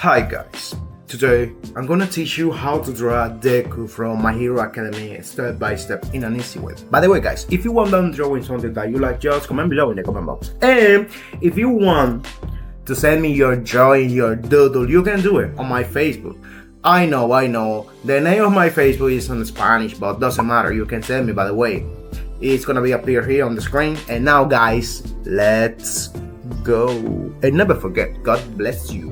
Hi guys, today I'm gonna teach you how to draw Deku from My Hero Academia step by step in an easy way. By the way guys, if you want them drawing something that you like, just comment below in the comment box. And if you want to send me your drawing, your doodle, you can do it on my Facebook. I know, the name of my Facebook is in Spanish, but doesn't matter, you can send me. By the way, it's gonna be up here on the screen. And now guys, let's go. And never forget, God bless you.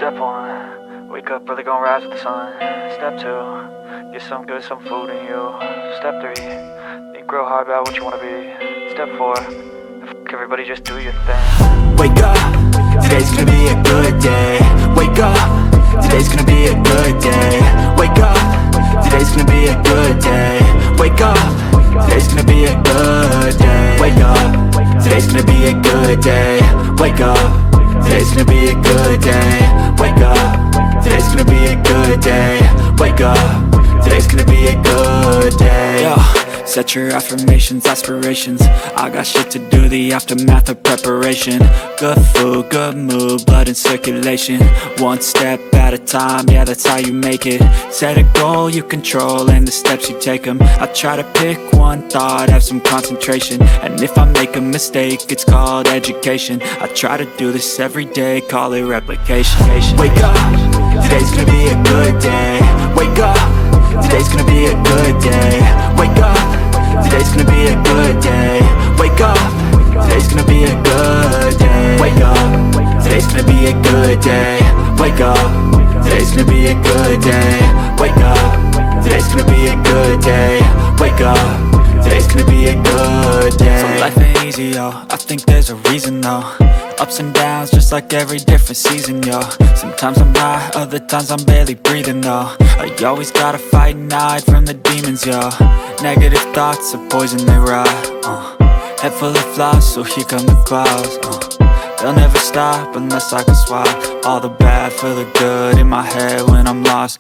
Step 1, wake up early, gonna rise with the sun. Step 2, get some good, some food in you. Step 3, think real hard about what you wanna be. Step 4, fuck everybody, just do your thing. Wake up, today's gonna be a good day. Wake up, today's gonna be a good day. Wake up, today's gonna be a good day. Wake up, today's gonna be a good day. Wake up, today's gonna be a good day. Wake up, today's gonna be a good day. Wake up, today's gonna be a good day. Wake up, today's gonna be a good day. Yo, set your affirmations, aspirations. I got shit to do, the aftermath of preparation. Good food, good mood, blood in circulation. One step at a time, yeah, that's how you make it. Set a goal you control and the steps you take them. I try to pick one thought, have some concentration. And if I make a mistake, it's called education. I try to do this every day, call it replication. Wake up, today's gonna be a good day. Wake up, today's gonna be a good day. Wake up, today's gonna be a good day. Wake up, today's gonna be a good day. Wake up, today's gonna be a good day. Wake up, today's gonna be a good day. Wake up, today's gonna be a good day. Wake up, today's gonna be a good day. So life ain't easy, yo, I think there's a reason though. Ups and downs, just like every different season, yo. Sometimes I'm high, other times I'm barely breathing, though. I always gotta fight and hide from the demons, yo. Negative thoughts are poison, they rot. Head full of flies, so here come the clouds. They'll never stop unless I can swap all the bad for the good in my head when I'm lost.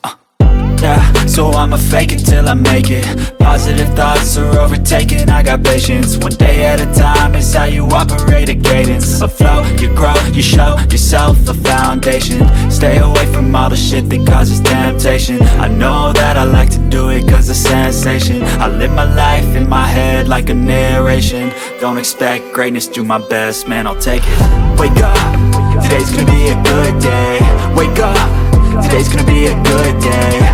Yeah, so I'ma fake it till I make it. Positive thoughts are overtaken, I got patience. One day at a time is how you operate a cadence. A flow, you grow, you show yourself a foundation. Stay away from all the shit that causes temptation. I know that I like to do it cause it's sensation. I live my life in my head like a narration. Don't expect greatness, do my best, man, I'll take it. Wake up, today's gonna be a good day. Wake up, today's gonna be a good day.